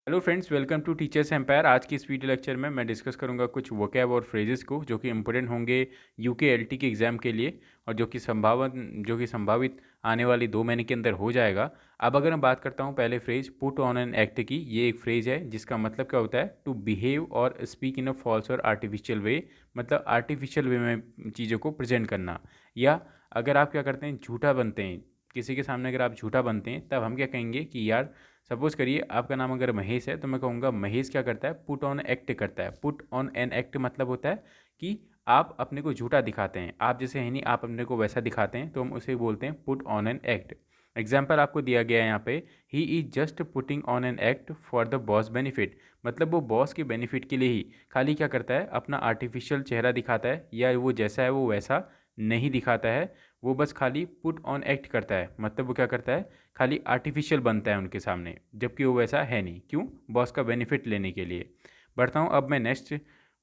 Hello friends, welcome to Teachers Empire. आज की इस वीडियो लेक्चर में मैं डिस्कस करूंगा कुछ वोकैब और फ्रेजेस को जो कि इंपॉर्टेंट होंगे यूके एलटी के एग्ज़ाम के लिए और जो कि संभावित आने वाली 2 महीने के अंदर हो जाएगा। अब अगर मैं बात करता हूं पहले phrase put on an act की, ये एक फ्रेज है जिसका मतलब क्या होता है टू बिहेव और स्पीक इन अ फॉल्स और आर्टिफिशियल वे, मतलब आर्टिफिशियल वे में चीज़ों को प्रेजेंट करना। या अगर आप क्या करते हैं, झूठा बनते हैं किसी के सामने, अगर आप झूठा बनते हैं तब हम क्या कहेंगे कि यार सपोज़ करिए आपका नाम अगर महेश है तो मैं कहूँगा महेश क्या करता है, पुट ऑन एक्ट करता है। पुट ऑन एन एक्ट मतलब होता है कि आप अपने को झूठा दिखाते हैं, आप जैसे है नहीं आप अपने को वैसा दिखाते हैं, तो हम उसे बोलते हैं put on an act. Example आपको दिया गया है यहाँ पे, he is just putting on an act for the boss benefit, मतलब वो बॉस के बेनिफिट के लिए ही खाली क्या करता है, अपना आर्टिफिशियल चेहरा दिखाता है, या वो जैसा है वो वैसा नहीं दिखाता है, वो बस खाली पुट ऑन एक्ट करता है, मतलब वो क्या करता है, खाली आर्टिफिशियल बनता है उनके सामने, जबकि वो वैसा है नहीं। क्यों? बॉस का बेनिफिट लेने के लिए। बढ़ता हूँ अब मैं नेक्स्ट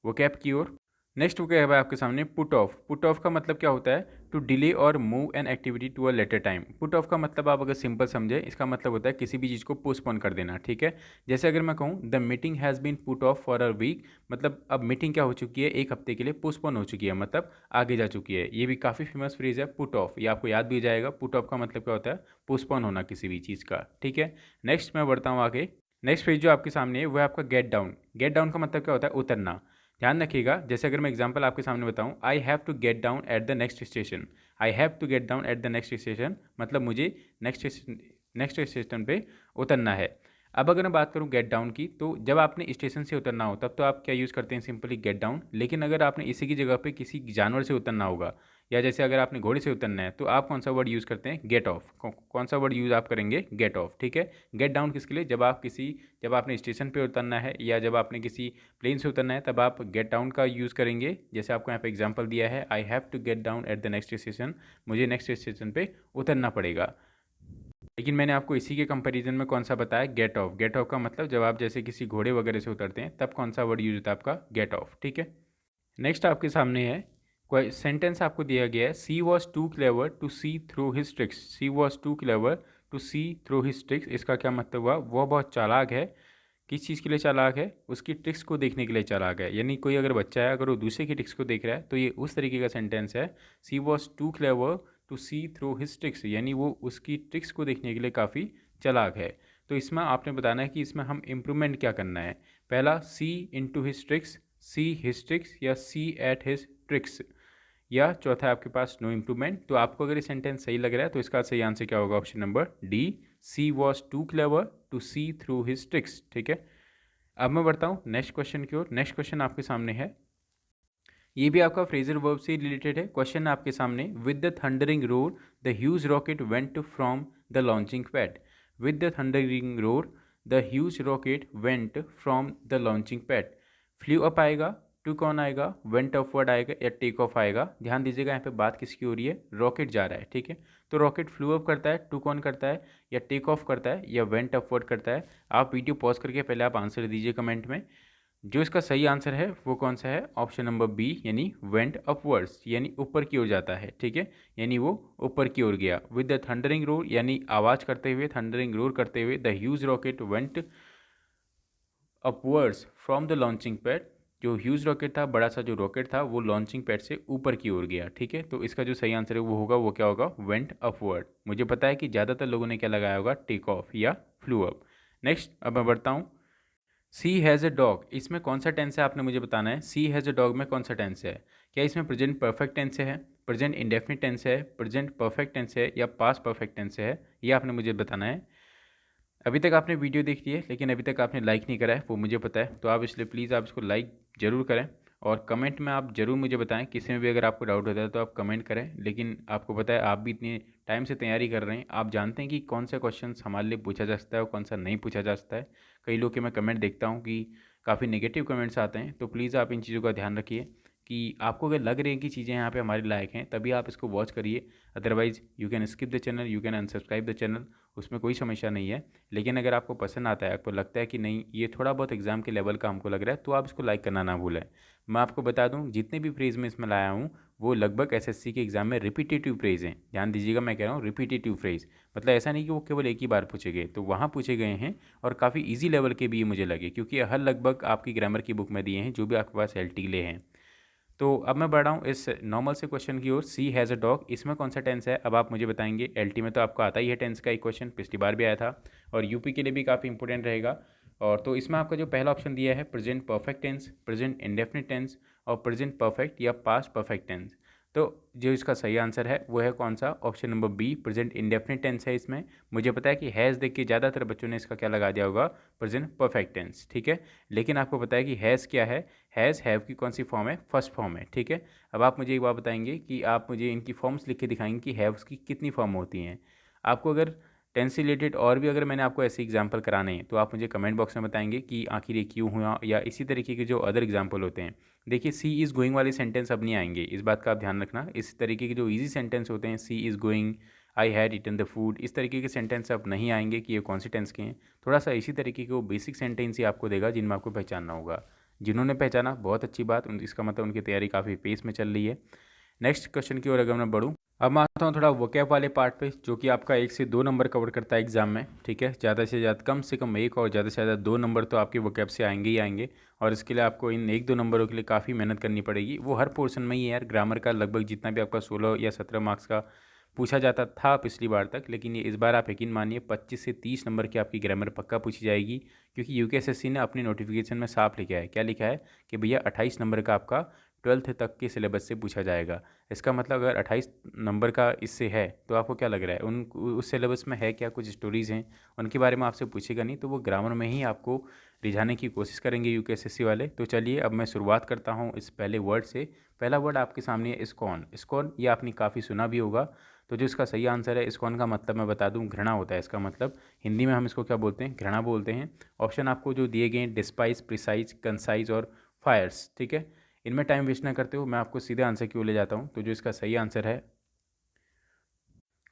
वोकैब की ओर। नेक्स्ट वोकैब है आपके सामने पुट ऑफ। पुट ऑफ का मतलब क्या होता है, टू डिले और move an activity to a later time. Put off का मतलब आप अगर सिंपल समझे, इसका मतलब होता है किसी भी चीज़ को पोस्टपोन कर देना। ठीक है, जैसे अगर मैं कहूँ the meeting has been put off for a week, मतलब अब मीटिंग क्या हो चुकी है, एक हफ्ते के लिए पोस्टपोन हो चुकी है, मतलब आगे जा चुकी है। ये भी काफ़ी फेमस फ्रेज है पुट ऑफ, ये आपको याद भी हो जाएगा। पुट ऑफ का मतलब क्या होता है, पोस्टपोन होना किसी भी चीज़ का। ठीक है, नेक्स्ट मैं बढ़ता हूँ आगे। नेक्स्ट पेज जो आपके सामने है वो है आपका गेट डाउन। गेट डाउन का मतलब क्या होता है, उतरना। ध्यान रखिएगा, जैसे अगर मैं एग्जांपल आपके सामने बताऊं, I have to get down at the next station. I have to get down at the next station मतलब मुझे नेक्स्ट स्टेशन पे उतरना है। अब अगर मैं बात करूं गेट डाउन की, तो जब आपने स्टेशन से उतरना हो तब तो आप क्या यूज़ करते हैं, सिंपली गेट डाउन। लेकिन अगर आपने इसी की जगह पे किसी जानवर से उतरना होगा, या जैसे अगर आपने घोड़े से उतरना है, तो आप कौन सा वर्ड यूज़ करते हैं, गेट ऑफ। कौन सा वर्ड यूज़ आप करेंगे, गेट ऑफ। ठीक है, गेट डाउन किसके लिए, जब आपने स्टेशन पे उतरना है या जब आपने किसी प्लेन से उतरना है तब आप गेट डाउन का यूज़ करेंगे। जैसे आपको यहाँ पे एग्जांपल दिया है, I have to get down at the next station, मुझे नेक्स्ट स्टेशन पे उतरना पड़ेगा। लेकिन मैंने आपको इसी के कंपैरिजन में कौन सा बताया, गेट ऑफ। गेट ऑफ का मतलब जब आप जैसे किसी घोड़े वगैरह से उतरते हैं तब कौन सा वर्ड यूज होता है आपका, गेट ऑफ। ठीक है, नेक्स्ट आपके सामने है कोई सेंटेंस आपको दिया गया है, she was too clever to see through his tricks. She was too clever to see through his tricks, इसका क्या मतलब हुआ, वह बहुत चालाक है। किस चीज़ के लिए चालाक है, उसकी ट्रिक्स को देखने के लिए चालाक है। यानी कोई अगर बच्चा है, अगर वो दूसरे की ट्रिक्स को देख रहा है तो ये उस तरीके का सेंटेंस है, she was too clever to see through his tricks, यानी वो उसकी ट्रिक्स को देखने के लिए काफ़ी चालाक है। तो इसमें आपने बताना है कि इसमें हम इम्प्रूवमेंट क्या करना है। पहला, see into his tricks, see his tricks, या सी एट हिज ट्रिक्स, या चौथा है आपके पास नो इम्प्रूवमेंट। तो आपको अगर ये सेंटेंस सही लग रहा है तो इसका सही आंसर क्या होगा, option number D, she was too clever to see through his tricks. ठीक है, अब मैं बढ़ता हूँ नेक्स्ट क्वेश्चन की ओर। नेक्स्ट क्वेश्चन आपके सामने है, ये भी आपका फ्रेजर वर्ब से रिलेटेड है। क्वेश्चन आपके सामने, with the thundering roar the huge rocket went from the launching pad. With the thundering roar the huge rocket went from the launching pad. Flu up आएगा, टू कौन आएगा, went upward आएगा, या take off आएगा। ध्यान दीजिएगा यहाँ पे बात किसकी हो रही है, रॉकेट जा रहा है। ठीक है, तो रॉकेट फ्लू अप करता है, टू कौन करता है, या टेक ऑफ करता है, या वेंट अपवर्ड करता है। आप वीडियो पॉज करके पहले आप आंसर दीजिए कमेंट में। जो इसका सही आंसर है वो कौन सा है, ऑप्शन नंबर बी, यानी वेंट अपवर्ड्स, यानी ऊपर की ओर जाता है। ठीक है, यानी वो ऊपर की ओर गया। विद द थंडरिंग रोर, यानी आवाज़ करते हुए, थंडरिंग रोर करते हुए, the huge rocket went upwards from the launching pad. जो ह्यूज रॉकेट था, बड़ा सा जो रॉकेट था, वो लॉन्चिंग पैड से ऊपर की ओर गया। ठीक है, तो इसका जो सही आंसर है वो होगा, वो क्या होगा, वेंट अपवर्ड। मुझे पता है कि ज़्यादातर लोगों ने क्या लगाया होगा, टेक ऑफ या फ्लू अप। नेक्स्ट अब मैं बढ़ता हूँ, सी हैज़ अ डॉग, इसमें कौन सा टेंस है आपने मुझे बताना है। सी हैज़ अ डॉग में कौन सा टेंस है, क्या इसमें प्रेजेंट परफेक्ट टेंस है, प्रेजेंट इंडेफिनिट टेंस है, प्रेजेंट परफेक्ट टेंस है, या पास्ट परफेक्ट टेंस है, ये आपने मुझे बताना है। अभी तक आपने वीडियो देख ली है लेकिन अभी तक आपने लाइक नहीं करा है, वो मुझे पता है, तो आप इसलिए प्लीज़ आप इसको लाइक ज़रूर करें। और कमेंट में आप ज़रूर मुझे बताएं, किसी में भी अगर आपको डाउट होता है तो आप कमेंट करें। लेकिन आपको पता है आप भी इतने टाइम से तैयारी कर रहे हैं, आप जानते हैं कि कौन सा क्वेश्चन हमारे लिए पूछा जा सकता है और कौन सा नहीं पूछा जा सकता है। कई लोग के मैं कमेंट देखता हूँ कि काफ़ी नेगेटिव कमेंट्स आते हैं, तो प्लीज़ आप इन चीज़ों का ध्यान रखिए कि आपको अगर लग रही है कि चीज़ें यहाँ पे हमारे लायक हैं तभी आप इसको वॉच करिए। Otherwise you can skip the channel, you can unsubscribe the channel, उसमें कोई समस्या नहीं है। लेकिन अगर आपको पसंद आता है, आपको लगता है कि नहीं ये थोड़ा बहुत एग्जाम के लेवल का हमको लग रहा है, तो आप इसको लाइक करना ना भूलें। मैं आपको बता दूं, जितने भी फ्रेज में इसमें लाया हूँ वो लगभग एसएससी के एग्जाम में रिपीटेटिव फ्रेज हैं। ध्यान दीजिएगा, मैं कह रहा हूँ रिपीटेटिव फ्रेज, मतलब ऐसा नहीं कि वो केवल एक ही बार पूछे गए, तो वहाँ पूछे गए हैं और काफ़ी ईजी लेवल के भी ये मुझे लगे, क्योंकि हर लगभग आपकी ग्रामर की बुक में दिए हैं जो भी आपके पास एल ले हैं। तो अब मैं बढ़ रहा हूँ इस नॉर्मल से क्वेश्चन की ओर। सी हैज़ अ डॉग, इसमें कौन सा टेंस है, अब आप मुझे बताएंगे। एलटी में तो आपको आता ही है टेंस का एक क्वेश्चन, पिछली बार भी आया था, और यूपी के लिए भी काफ़ी इंपॉर्टेंट रहेगा। और तो इसमें आपका जो पहला ऑप्शन दिया है present perfect tense, present indefinite tense और प्रेजेंट परफेक्ट या पास्ट परफेक्ट टेंस। तो जो इसका सही आंसर है वो है कौन सा, option number B, present indefinite tense है इसमें। मुझे पता है कि हैज़ देख के ज़्यादातर बच्चों ने इसका क्या लगा दिया होगा, प्रेजेंट परफेक्ट टेंस, ठीक है। लेकिन आपको पता है कि हैज़ क्या है, हैज़ हैव की कौन सी फॉर्म है, फर्स्ट फॉर्म है, ठीक है। अब आप मुझे एक बात बताएंगे कि आप मुझे इनकी फॉर्म्स लिख के दिखाएंगे कि हैव्स की कितनी फॉर्म होती हैं। आपको अगर टेंस से रिलेटेड और भी अगर मैंने आपको ऐसे एग्जाम्पल कराने हैं तो आप मुझे कमेंट बॉक्स में बताएंगे कि आखिर ये क्यों हुआ, या इसी तरीके के जो अदर एग्जाम्पल होते हैं। देखिए सी इज़ गोइंग वाले सेंटेंस अब नहीं आएंगे, इस बात का आप ध्यान रखना। इस तरीके के जो ईजी सेंटेंस होते हैं, she is going, I had eaten the food, इस तरीके के सेंटेंस अब नहीं आएंगे कि ये कौन से टेंस के हैं। थोड़ा सा इसी तरीके के वो बेसिक सेंटेंस ही आपको देगा जिनमें आपको पहचानना होगा। जिन्होंने पहचाना बहुत अच्छी बात, इसका मतलब उनकी तैयारी काफ़ी पेस में चल रही है। नेक्स्ट क्वेश्चन की ओर अगर मैं बढ़ूँ, अब मैं आता हूँ थोड़ा वोकैब वाले पार्ट पे, जो कि आपका 1 से 2 नंबर कवर करता है एग्जाम में, ठीक है। ज़्यादा से ज़्यादा, कम से कम 1 और ज़्यादा से ज़्यादा 2 नंबर तो आपके वोकैब से आएंगे ही आएंगे। और इसके लिए आपको इन 1-2 नंबरों के लिए काफ़ी मेहनत करनी पड़ेगी। वो हर पोर्शन में ही है यार, ग्रामर का लगभग जितना भी आपका 16 या 17 मार्क्स का पूछा जाता था पिछली बार तक, लेकिन ये इस बार आप यकीन मानिए 25 से 30 नंबर की आपकी ग्रामर पक्का पूछी जाएगी। क्योंकि यूकेएसएससी ने अपनी नोटिफिकेशन में साफ लिखा है, क्या लिखा है कि भैया 28 नंबर का आपका 12th तक के सिलेबस से पूछा जाएगा। इसका मतलब अगर 28 नंबर का इससे है तो आपको क्या लग रहा है, उन उस सिलेबस में है क्या, कुछ स्टोरीज़ हैं उनके बारे में आपसे पूछेगा नहीं, तो वो ग्रामर में ही आपको रिझाने की कोशिश करेंगे यूकेएसएससी वाले। तो चलिए अब मैं शुरुआत करता हूँ इस पहले वर्ड से। पहला वर्ड आपके सामने है इस्कॉन। इस्कॉन ये आपने काफ़ी सुना भी होगा। तो जो इसका सही आंसर है, इस्कॉन का मतलब मैं बता दूं, घृणा होता है इसका मतलब। हिंदी में हम इसको क्या बोलते हैं, घृणा बोलते हैं। ऑप्शन आपको जो दिए गए हैं डिस्पाइस, प्रिसाइज, कंसाइज और फायर्स, ठीक है। इनमें टाइम वेस्ट ना करते हो, मैं आपको सीधे आंसर की ओर ले जाता हूँ। तो जो इसका सही आंसर है,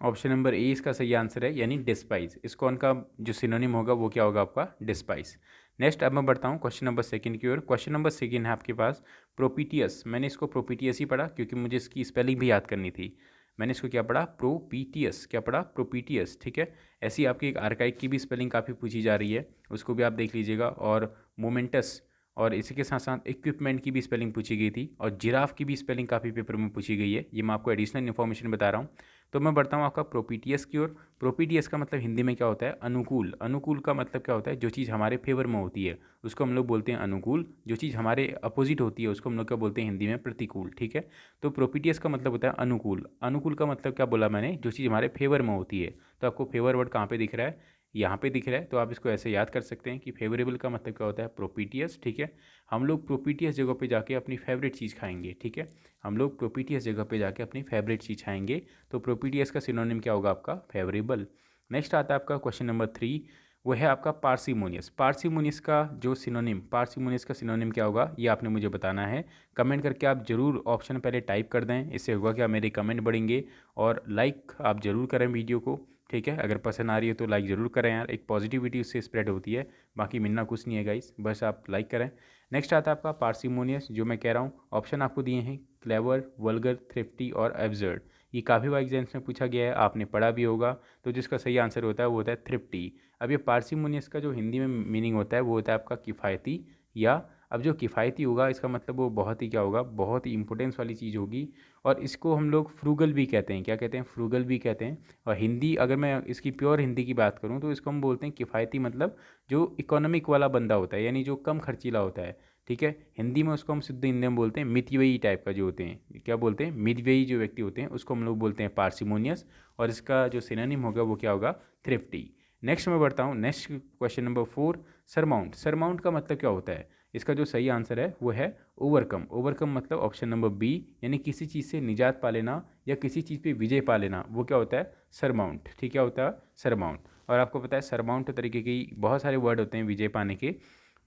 ऑप्शन नंबर ए इसका सही आंसर है, यानी डिस्पाइस। इस्कॉन का जो सिनोनिम होगा वो क्या होगा आपका, डिस्पाइस। नेक्स्ट अब मैं बढ़ता हूँ क्वेश्चन नंबर सेकंड की ओर। क्वेश्चन नंबर सेकंड है आपके पास प्रोपीटियस। मैंने इसको प्रोपीटियस ही पढ़ा क्योंकि मुझे इसकी स्पेलिंग भी याद करनी थी। मैंने इसको क्या पढ़ा, प्रोपीटियस, क्या पढ़ा, प्रोपीटियस, ठीक है। ऐसी आपकी एक आर्काइक की भी स्पेलिंग काफ़ी पूछी जा रही है, उसको भी आप देख लीजिएगा। और मोमेंटस, और इसी के साथ साथ इक्विपमेंट की भी स्पेलिंग पूछी गई थी, और जिराफ की भी स्पेलिंग काफ़ी पेपर में पूछी गई है। ये मैं आपको एडिशनल इन्फॉर्मेशन बता रहा हूँ। तो मैं बढ़ता हूँ आपका प्रोपीटियस की ओर। प्रोपीटियस का मतलब हिंदी में क्या होता है, अनुकूल। अनुकूल का मतलब क्या होता है, जो चीज़ हमारे फेवर में होती है उसको हम लोग बोलते हैं अनुकूल। जो चीज़ हमारे अपोजिट होती है उसको हम लोग क्या बोलते हैं हिंदी में, प्रतिकूल, ठीक है। तो प्रोपीटियस का मतलब होता है अनुकूल। अनुकूल का मतलब क्या बोला मैंने, जो चीज़ हमारे फेवर में होती है। तो आपको फेवर वर्ड कहाँ पे दिख रहा है, यहाँ पे दिख रहा है। तो आप इसको ऐसे याद कर सकते हैं कि फेवरेबल का मतलब क्या होता है, प्रोपीटियस, ठीक है। हम लोग प्रोपीटियस जगह पे जाके अपनी फेवरेट चीज़ खाएंगे, ठीक है। हम लोग प्रोपीटियस जगह पे जाके अपनी फेवरेट चीज़ खाएंगे। तो प्रोपीटियस का सिनोनिम क्या होगा आपका, फेवरेबल। नेक्स्ट आता है आपका क्वेश्चन नंबर 3, वो है आपका पार्सिमोनियस। पार्सिमोनियस का जो सिनोनिम, पार्सिमोनियस का सिनोनिम क्या होगा ये आपने मुझे बताना है। कमेंट करके आप जरूर ऑप्शन पहले टाइप कर दें, इससे होगा क्या, मेरे कमेंट बढ़ेंगे। और लाइक आप ज़रूर करें वीडियो को, ठीक है। अगर पसंद आ रही है तो लाइक ज़रूर करें यार, एक पॉजिटिविटी उससे स्प्रेड होती है। बाकी मिलना कुछ नहीं है गाइस, बस आप लाइक करें। नेक्स्ट आता है आपका पार्सिमोनियस, जो मैं कह रहा हूँ। ऑप्शन आपको दिए हैं क्लेवर, वल्गर, थ्रिफ्टी और एब्सर्ड। ये काफ़ी बार एग्जाम्स में पूछा गया है, आपने पढ़ा भी होगा। तो जिसका सही आंसर होता है वो होता है थ्रिफ्टी। अब ये पार्सिमोनियस का जो हिंदी में मीनिंग होता है वो होता है आपका किफ़ायती, या अब जो किफ़ायती होगा इसका मतलब वो बहुत ही क्या होगा, बहुत ही इंपॉर्टेंस वाली चीज़ होगी। और इसको हम लोग फ्रूगल भी कहते हैं, क्या कहते हैं, फ्रूगल भी कहते हैं। और हिंदी, अगर मैं इसकी प्योर हिंदी की बात करूँ तो इसको हम बोलते हैं किफ़ायती, मतलब जो इकोनॉमिक वाला बंदा होता है, यानी जो कम खर्चीला होता है, ठीक है। हिंदी में उसको हम शुद्ध हिंदी में बोलते हैं मितव्ययी टाइप का जो होते हैं, क्या बोलते हैं, मितव्ययी जो व्यक्ति होते हैं उसको हम लोग बोलते हैं पार्सिमोनियस। और इसका जो सिनोनिम होगा वो क्या होगा, थ्रिफ्टी। नेक्स्ट मैं बढ़ता हूँ, next question number 4, surmount. Surmount का मतलब क्या होता है, इसका जो सही आंसर है वो है ओवरकम। ओवरकम मतलब ऑप्शन नंबर बी, यानी किसी चीज़ से निजात पा लेना या किसी चीज़ पे विजय पा लेना, वो क्या होता है, सरमाउंट, ठीक है, होता है सरमाउंट। और आपको पता है सरमाउंट तरीके के बहुत सारे वर्ड होते हैं विजय पाने के।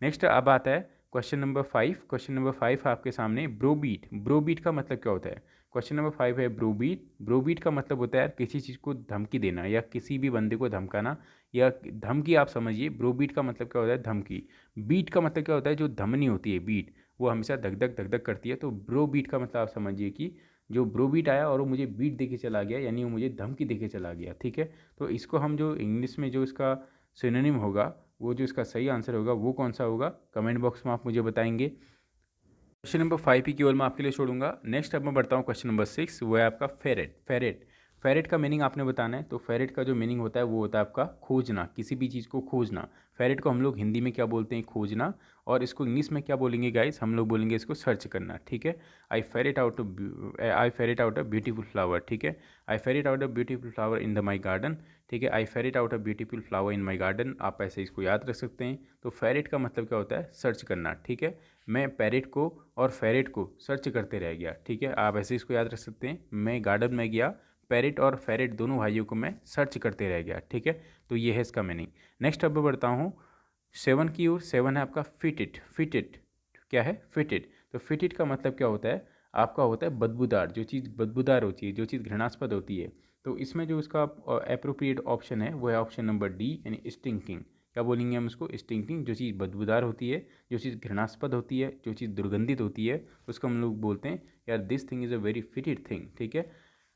नेक्स्ट अब आता है क्वेश्चन नंबर 5। क्वेश्चन नंबर 5 आपके सामने ब्रोबीट। ब्रोबीट का मतलब क्या होता है, क्वेश्चन नंबर 5 है ब्रोबीट। ब्रोबीट का मतलब होता है किसी चीज़ को धमकी देना या किसी भी बंदे को धमकाना, या धमकी आप समझिए। ब्रोबीट का मतलब क्या होता है, धमकी। बीट का मतलब क्या होता है, जो धमनी होती है बीट, वो हमेशा धक धक धक धक करती है। तो ब्रो बीट का मतलब आप समझिए कि जो ब्रो बीट आया और वो मुझे बीट दे के चला गया, यानी वो मुझे धमकी दे के चला गया, ठीक है। तो इसको हम जो इंग्लिश में जो इसका सिनोनिम होगा, वो जो इसका सही आंसर होगा वो कौन सा होगा, कमेंट बॉक्स में आप मुझे बताएंगे। क्वेश्चन नंबर 5 ही केवल मैं आपके लिए छोड़ूंगा। नेक्स्ट अब मैं बढ़ता हूँ क्वेश्चन नंबर 6, वो है आपका फेरेट। फेरेट फेरेट का मीनिंग आपने बताना है। तो फेरेट का जो मीनिंग होता है वो होता है आपका खोजना, किसी भी चीज़ को खोजना। फेरेट को हम लोग हिंदी में क्या बोलते हैं, खोजना। और इसको इंग्लिश में क्या बोलेंगे गाइस, हम लोग बोलेंगे इसको सर्च करना, ठीक है। I ferret out a beautiful flower, ठीक है। I ferret out a beautiful flower in the my garden, ठीक है। I ferret out a beautiful flower in my garden, आप ऐसे इसको याद रख सकते हैं। तो फेरेट का मतलब क्या होता है, सर्च करना, ठीक है। मैं पैरेट को और फेरेट को सर्च करते रह गया, ठीक है। आप ऐसे इसको याद रख सकते हैं, मैं गार्डन में गया, पैरेट और फेरेट दोनों भाइयों को मैं सर्च करते रह गया, ठीक है। तो ये है इसका मीनिंग। नेक्स्ट अब मैं बढ़ता हूँ 7 की ओर। 7 है आपका फिटेड। फिटेड क्या है, फिटेड। तो फिटेड का मतलब क्या होता है, आपका होता है बदबूदार। जो चीज़ बदबूदार होती है, जो चीज़ घृणास्पद होती है, तो इसमें जो इसका अप्रोप्रिएट ऑप्शन है वो है ऑप्शन नंबर डी, यानी स्टिंकिंग। क्या बोलेंगे हम इसको, स्टिंकिंग। जो चीज़ बदबूदार होती है, जो चीज़ घृणास्पद होती है, जो चीज़ दुर्गंधित होती है, उसको हम लोग बोलते हैं यार this thing is a very fitted thing, ठीक है।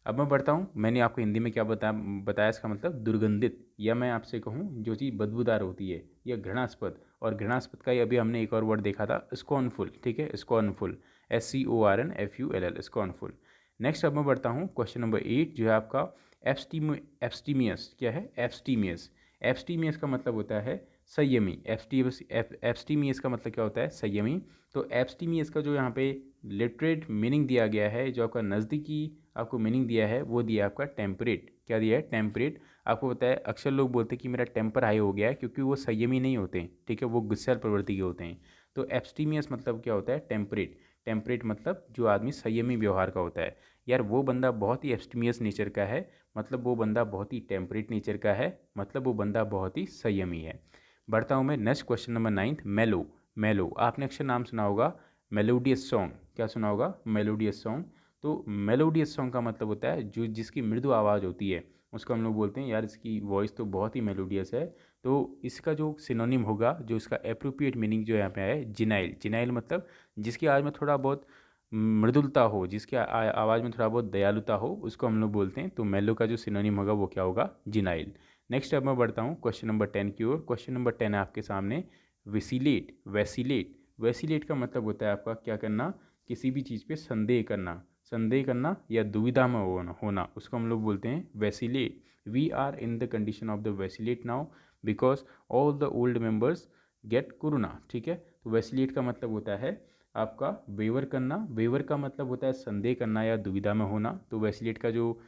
अब मैं बढ़ता हूँ, मैंने आपको हिंदी में क्या बताया इसका मतलब दुर्गंधित, या मैं आपसे कहूँ जो चीज़ बदबूदार होती है या घृणास्पद। और घृणास्पद का ही अभी हमने एक और वर्ड देखा था, स्कॉर्नफुल, ठीक है। Scornful, SCORNFULL, scornful. नेक्स्ट अब मैं बढ़ता हूँ क्वेश्चन नंबर 8, जो है आपका एब्स्टीमियस। क्या है, एब्स्टीमियस। एब्स्टीमियस का मतलब होता है संयमी। एब्स्टीमियस का मतलब क्या होता है, संयमी। तो एब्स्टीमियस का जो यहाँ पे लिटरेट मीनिंग दिया गया है, जो आपका नज़दीकी आपको मीनिंग दिया है, वो दिया है आपका टेम्परेट। क्या दिया है, टेम्परेट। आपको पता है अक्सर लोग बोलते हैं कि मेरा टेम्पर हाई हो गया है, क्योंकि वो संयमी नहीं होते हैं, ठीक है, वो गुस्सैल प्रवृत्ति के होते हैं। तो एब्स्टीमियस मतलब क्या होता है, टेम्परेट। टेम्परेट मतलब जो आदमी संयमी व्यवहार का होता है। यार वो बंदा बहुत ही एब्स्टीमियस नेचर का है, मतलब वो बंदा बहुत ही टेम्परेट नेचर का है, मतलब वो बंदा बहुत ही संयमी है। बढ़ता हूँ मैं नेक्स्ट क्वेश्चन नंबर 9, मेलो। मेलो आपने अक्सर नाम सुना होगा, मेलोडियस सॉन्ग। क्या सुना होगा, मेलोडियस सॉन्ग। तो मेलोडियस सॉन्ग का मतलब होता है जो जिसकी मृदु आवाज़ होती है, उसको हम लोग बोलते हैं यार इसकी वॉइस तो बहुत ही मेलोडियस है। तो इसका जो सिनोनिम होगा, जो इसका एप्रोप्रिएट मीनिंग जो यहाँ पे है, जिनाइल। जिनाइल मतलब जिसकी आवाज़ में थोड़ा बहुत मृदुलता हो, जिसकी आवाज़ में थोड़ा बहुत दयालुता हो, उसको हम लोग बोलते हैं। तो मेलो का जो सिनोनिम होगा वो क्या होगा, जिनाइल। नेक्स्ट अब मैं बढ़ता हूँ क्वेश्चन नंबर 10 की ओर। क्वेश्चन नंबर 10 है आपके सामने, वेसिलेट। वेसिलेट, वेसिलेट का मतलब होता है आपका क्या करना, किसी भी चीज़ पे संदेह करना। संदेह करना या दुविधा में होना, उसको हम लोग बोलते हैं vacillate. We are in the condition of the vacillate now because all the old members get corona, ठीक है। तो वेसिलेट का मतलब होता है आपका वेवर करना। वेवर का मतलब होता है संदेह करना या दुविधा में होना। तो वेसिलेट का जो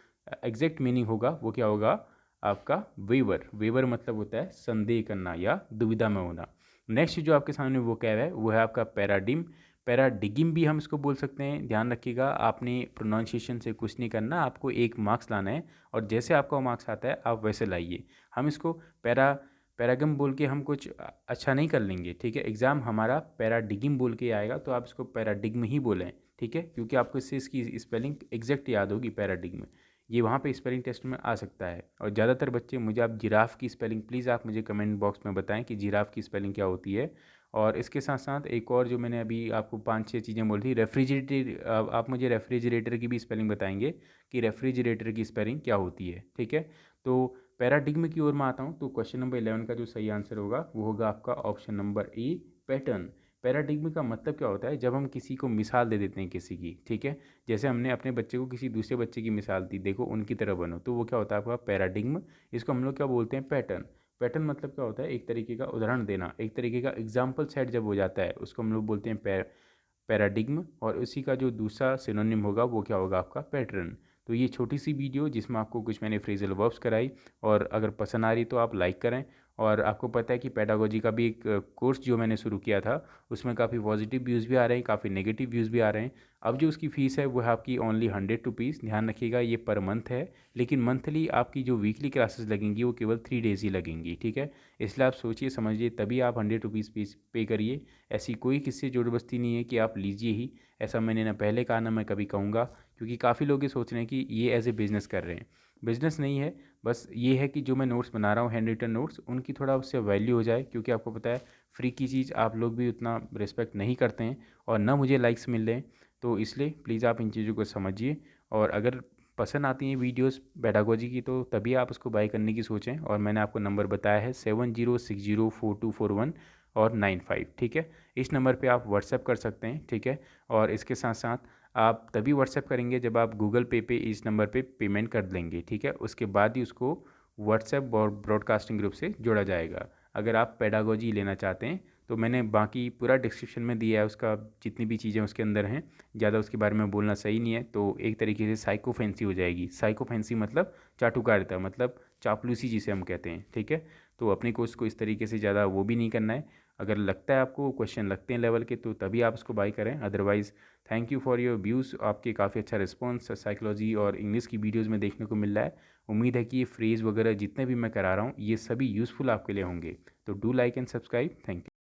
एग्जैक्ट मीनिंग होगा वो क्या होगा आपका, वेवर। वेवर मतलब होता है संदेह करना या दुविधा में होना। नेक्स्ट जो आपके सामने वो क्या है, वो है आपका पैराडिम। पैराडिगिम भी हम इसको बोल सकते हैं। ध्यान रखिएगा, आपने प्रोनाउंसिएशन से कुछ नहीं करना, आपको एक मार्क्स लाना है, और जैसे आपका मार्क्स आता है आप वैसे लाइए। हम इसको पैरागम बोल के हम कुछ अच्छा नहीं कर लेंगे, ठीक है। एग्ज़ाम हमारा पैराडिगिम बोल के आएगा, तो आप इसको पैराडिग्म ही बोलें, ठीक है, क्योंकि आपको इससे इसकी स्पेलिंग एग्जैक्ट याद होगी, पैराडिग्म। ये वहाँ पे स्पेलिंग टेस्ट में आ सकता है। और ज़्यादातर बच्चे मुझे आप जिराफ की स्पेलिंग प्लीज़ आप मुझे कमेंट बॉक्स में बताएं कि जिराफ की स्पेलिंग क्या होती है। और इसके साथ साथ एक और जो मैंने अभी आपको 5-6 चीज़ें बोली थी, रेफ्रिजरेटर, आप मुझे रेफ्रिजरेटर की भी स्पेलिंग बताएंगे कि रेफ्रिजरेटर की स्पेलिंग क्या होती है, ठीक है। तो पैराडिग्म की ओर मैं आता हूँ। तो क्वेश्चन नंबर 11 का जो सही आंसर होगा वो होगा आपका option number A, pattern. Paradigm का मतलब क्या होता है, जब हम किसी को मिसाल दे देते हैं किसी की, ठीक है। जैसे हमने अपने बच्चे को किसी दूसरे बच्चे की मिसाल दी, देखो उनकी तरह बनो, तो वो क्या होता है आपका पैराडिग्म। इसको हम लोग क्या बोलते हैं, पैटर्न। पैटर्न मतलब क्या होता है, एक तरीके का उदाहरण देना, एक तरीके का एग्जाम्पल सेट जब हो जाता है, उसको हम लोग बोलते हैं पैराडिग्म। और उसी का जो दूसरा सिनोनिम होगा वो क्या होगा आपका, पैटर्न। तो ये छोटी सी वीडियो जिसमें आपको कुछ मैंने फ्रेजल वर्ब्स कराई, और अगर पसंद आ रही तो आप लाइक करें। और आपको पता है कि पेडागोजी का भी एक कोर्स जो मैंने शुरू किया था, उसमें काफ़ी पॉजिटिव व्यूज़ भी आ रहे हैं, काफ़ी नेगेटिव व्यूज़ भी आ रहे हैं। अब जो उसकी फ़ीस है वो है आपकी ओनली 100 रुपीज़। ध्यान रखिएगा ये पर मंथ है, लेकिन मंथली आपकी जो वीकली क्लासेस लगेंगी वो केवल 3 डेज़ ही लगेंगी, ठीक है। इसलिए आप सोचिए समझिए तभी आप 100 रुपीज़ फीस पे करिए। ऐसी कोई किससे ज़बरदस्ती नहीं है कि आप लीजिए ही, ऐसा मैंने ना पहले कहा ना मैं कभी कहूँगा। क्योंकि काफ़ी लोग ये सोच रहे हैं कि ये एज ए बिज़नेस कर रहे हैं, बिज़नेस नहीं है। बस ये है कि जो मैं नोट्स बना रहा हूँ, हैंड रिटन नोट्स, उनकी थोड़ा उससे वैल्यू हो जाए, क्योंकि आपको पता है फ्री की चीज़ आप लोग भी उतना रिस्पेक्ट नहीं करते हैं और ना मुझे लाइक्स मिल रहे हैं। तो इसलिए प्लीज़ आप इन चीज़ों को समझिए, और अगर पसंद आती हैं वीडियोस पेडागोजी की तो तभी आप उसको बाय करने की सोचें। और मैंने आपको नंबर बताया है 70604241 और 95, ठीक है। इस नंबर पे आप व्हाट्सएप कर सकते हैं, ठीक है। और इसके साथ साथ आप तभी व्हाट्सएप करेंगे जब आप गूगल पे इस नंबर पे पेमेंट कर देंगे, ठीक है। उसके बाद ही उसको व्हाट्सएप और ब्रॉडकास्टिंग ग्रुप से जोड़ा जाएगा। अगर आप पेडागोजी लेना चाहते हैं तो मैंने बाकी पूरा डिस्क्रिप्शन में दिया है, उसका जितनी भी चीज़ें उसके अंदर हैं। ज़्यादा उसके बारे में बोलना सही नहीं है, तो एक तरीके से साइको फैंसी हो जाएगी। साइको फैंसी मतलब चाटुकारिता, मतलब चापलूसी जिसे हम कहते हैं, ठीक है। तो अपने को उसको इस तरीके से ज़्यादा वो भी नहीं करना है। अगर लगता है आपको क्वेश्चन लगते हैं लेवल के तो तभी आप उसको बाय करें, otherwise thank you for your views. आपके काफ़ी अच्छा रिस्पॉन्स साइकोलॉजी और इंग्लिश की वीडियोज़ में देखने को मिल रहा है। उम्मीद है कि ये फ्रेज़ वगैरह जितने भी मैं करा रहा हूँ ये सभी यूज़फुल आपके लिए होंगे। तो do like and subscribe. Thank you.